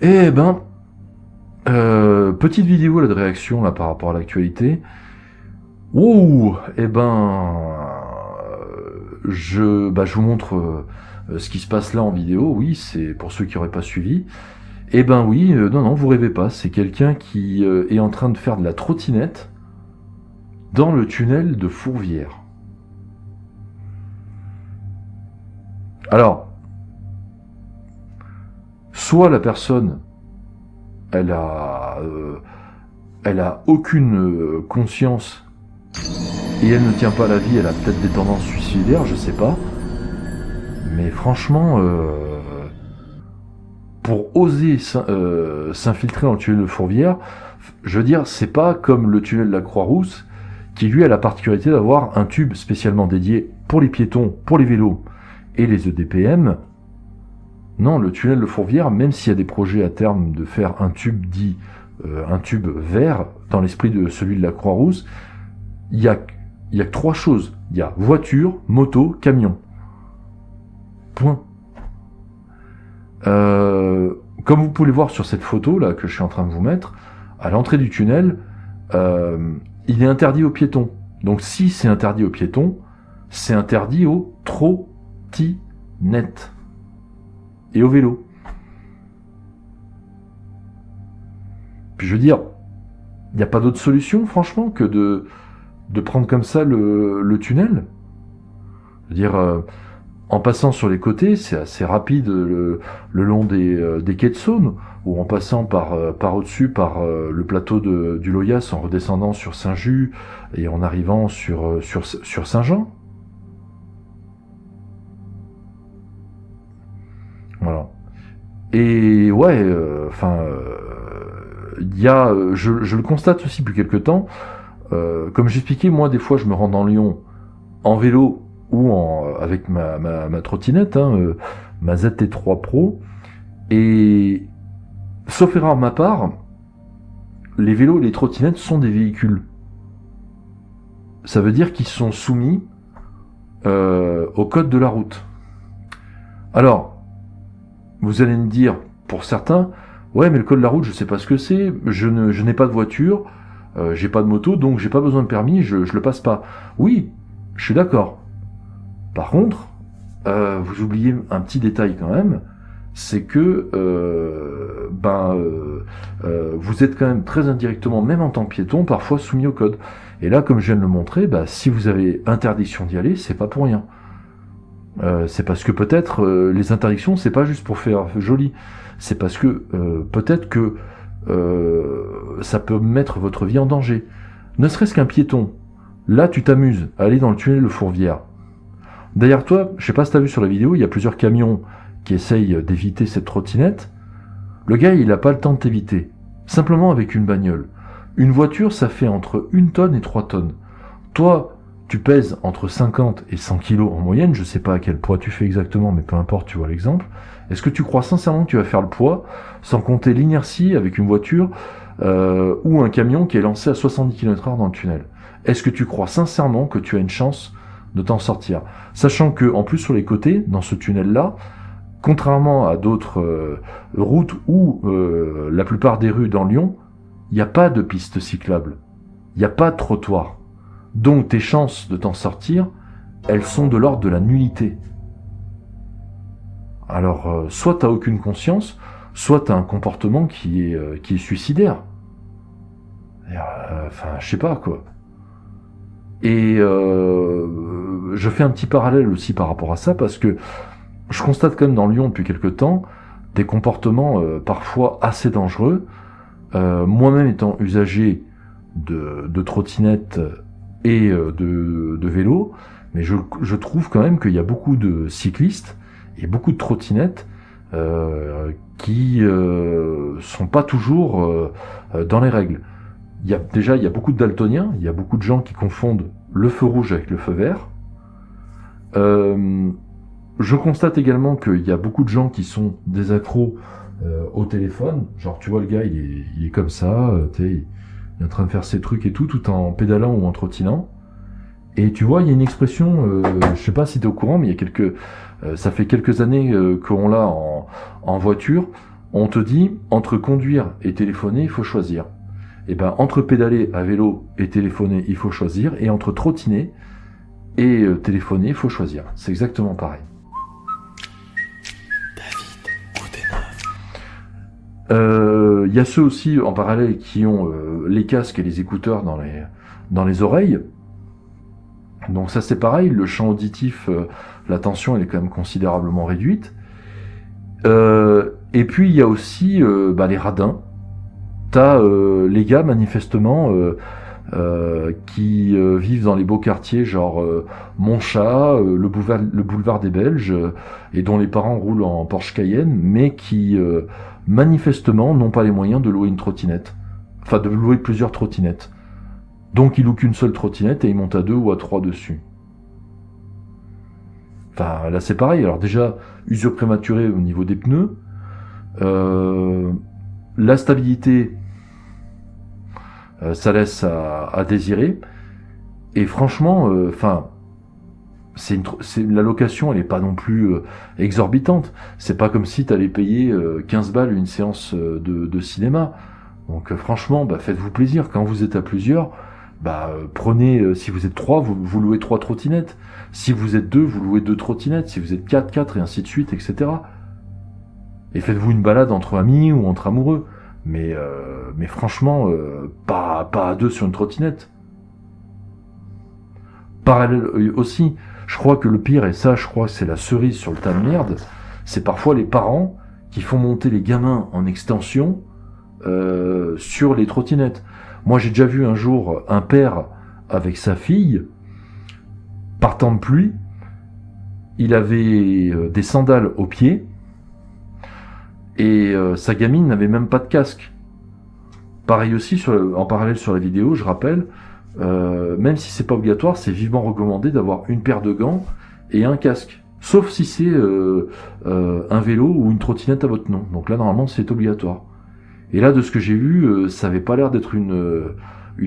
Eh ben, petite vidéo là, de réaction là par rapport à l'actualité. Ouh, eh ben, je vous montre ce qui se passe là en vidéo. Oui, c'est pour ceux qui n'auraient pas suivi. Eh ben oui, non, vous rêvez pas. C'est quelqu'un qui est en train de faire de la trottinette dans le tunnel de Fourvière. Alors, soit la personne, elle a, euh, elle a aucune conscience et elle ne tient pas la vie, elle a peut-être des tendances suicidaires, je sais pas. Mais franchement, pour oser s'infiltrer dans le tunnel de Fourvière, je veux dire, c'est pas comme le tunnel de la Croix-Rousse, qui lui a la particularité d'avoir un tube spécialement dédié pour les piétons, pour les vélos et les EDPM. Non, le tunnel de Fourvière, même s'il y a des projets à terme de faire un tube dit un tube vert, dans l'esprit de celui de la Croix-Rousse, il y a que trois choses. Il y a voiture, moto, camion. Point. Comme vous pouvez le voir sur cette photo là que je suis en train de vous mettre, à l'entrée du tunnel, il est interdit aux piétons. Donc si c'est interdit aux piétons, c'est interdit aux trottinettes et aux vélos. Puis je veux dire, il n'y a pas d'autre solution franchement que de prendre comme ça le tunnel. Je veux dire, en passant sur les côtés, c'est assez rapide le long des quais de Saône, ou en passant par au-dessus, par le plateau du Loyasse, en redescendant sur Saint-Just et en arrivant sur Saint-Jean. Voilà. Et ouais, il y a, je le constate aussi depuis quelques temps. Comme j'expliquais, moi des fois je me rends dans Lyon en vélo ou avec ma trottinette, ma ZT3 Pro, et sauf erreur de ma part, les vélos et les trottinettes sont des véhicules. Ça veut dire qu'ils sont soumis au code de la route. Alors, vous allez me dire, pour certains, ouais mais le code de la route je sais pas ce que c'est, je n'ai pas de voiture, j'ai pas de moto, donc j'ai pas besoin de permis, je le passe pas. Oui, je suis d'accord. Par contre, vous oubliez un petit détail quand même, c'est que vous êtes quand même très indirectement, même en tant que piéton, parfois soumis au code. Et là, comme je viens de le montrer, si vous avez interdiction d'y aller, c'est pas pour rien. C'est parce que peut-être les interdictions, c'est pas juste pour faire joli, c'est parce que peut-être que ça peut mettre votre vie en danger. Ne serait-ce qu'un piéton. Là, tu t'amuses à aller dans le tunnel de Fourvière. Derrière toi, je sais pas si t'as vu sur la vidéo, il y a plusieurs camions qui essayent d'éviter cette trottinette. Le gars, il a pas le temps de t'éviter. Simplement avec une bagnole. Une voiture, ça fait entre 1 tonne et 3 tonnes. Toi, tu pèses entre 50 et 100 kilos en moyenne, je sais pas à quel poids tu fais exactement, mais peu importe, tu vois l'exemple. Est-ce que tu crois sincèrement que tu vas faire le poids, sans compter l'inertie avec une voiture ou un camion qui est lancé à 70 km/h dans le tunnel? Est-ce que tu crois sincèrement que tu as une chance de t'en sortir? Sachant que, en plus, sur les côtés, dans ce tunnel-là, contrairement à d'autres routes ou la plupart des rues dans Lyon, il n'y a pas de piste cyclable. Il n'y a pas de trottoir. Donc tes chances de t'en sortir, elles sont de l'ordre de la nullité. Alors, soit t'as aucune conscience, soit t'as un comportement qui est suicidaire. Je sais pas, quoi. Et je fais un petit parallèle aussi par rapport à ça, parce que je constate quand même dans Lyon depuis quelques temps des comportements parfois assez dangereux. Moi-même étant usager de trottinettes et de vélos, mais je trouve quand même qu'il y a beaucoup de cyclistes et beaucoup de trottinettes qui sont pas toujours dans les règles. Il y a beaucoup de daltoniens, il y a beaucoup de gens qui confondent le feu rouge avec le feu vert. Je constate également qu'il y a beaucoup de gens qui sont des accros au téléphone. Genre, tu vois, le gars, il est comme ça, il est en train de faire ses trucs et tout en pédalant ou en trottinant. Et tu vois, il y a une expression, je sais pas si tu es au courant, mais ça fait quelques années qu'on l'a en voiture. On te dit, entre conduire et téléphoner, il faut choisir. Et ben, entre pédaler à vélo et téléphoner, il faut choisir. Et entre trottiner et téléphoner, il faut choisir. C'est exactement pareil. Il y a ceux aussi, en parallèle, qui ont les casques et les écouteurs dans les oreilles. Donc ça, c'est pareil. Le champ auditif, la tension, elle est quand même considérablement réduite. Et puis, il y a aussi les radins. T'as les gars, manifestement, qui vivent dans les beaux quartiers, genre Montchat, le boulevard des Belges, et dont les parents roulent en Porsche Cayenne, mais qui, manifestement, n'ont pas les moyens de louer une trottinette. Enfin, de louer plusieurs trottinettes. Donc, ils louent qu'une seule trottinette et ils montent à 2 ou à 3 dessus. Enfin, là, c'est pareil. Alors déjà, usure prématurée au niveau des pneus. La stabilité, ça laisse à désirer. Et franchement, la location, elle est pas non plus exorbitante. C'est pas comme si t'allais payer 15 balles une séance de cinéma. Donc franchement, faites-vous plaisir. Quand vous êtes à plusieurs, prenez, si vous êtes 3, vous louez 3 trottinettes. Si vous êtes 2, vous louez 2 trottinettes. Si vous êtes 4 et ainsi de suite, etc. Et faites-vous une balade entre amis ou entre amoureux. Mais franchement, pas à 2 sur une trottinette. Parallèle aussi, je crois que le pire, et ça je crois que c'est la cerise sur le tas de merde, c'est parfois les parents qui font monter les gamins en extension sur les trottinettes. Moi j'ai déjà vu un jour un père avec sa fille, par temps de pluie, il avait des sandales aux pieds, et sa gamine n'avait même pas de casque. Pareil aussi, en parallèle sur la vidéo, je rappelle, même si c'est pas obligatoire, c'est vivement recommandé d'avoir une paire de gants et un casque. Sauf si c'est un vélo ou une trottinette à votre nom. Donc là, normalement, c'est obligatoire. Et là, de ce que j'ai vu, ça avait pas l'air d'être une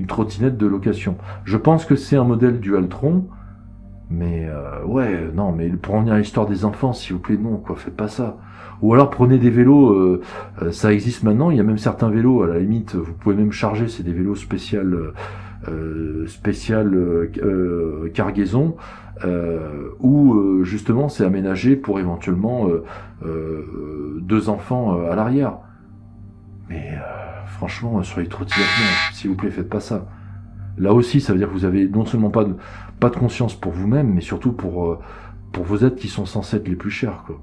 trottinette de location. Je pense que c'est un modèle Dualtron, mais mais pour en venir à l'histoire des enfants, s'il vous plaît, non, quoi, faites pas ça. Ou alors prenez des vélos, ça existe maintenant, il y a même certains vélos, à la limite, vous pouvez même charger, c'est des vélos spécial cargaison, où justement c'est aménagé pour éventuellement 2 enfants à l'arrière. Mais franchement, sur les trottinettes, non, s'il vous plaît, faites pas ça. Là aussi, ça veut dire que vous avez non seulement pas de conscience pour vous-même, mais surtout pour vos êtres qui sont censés être les plus chers, quoi.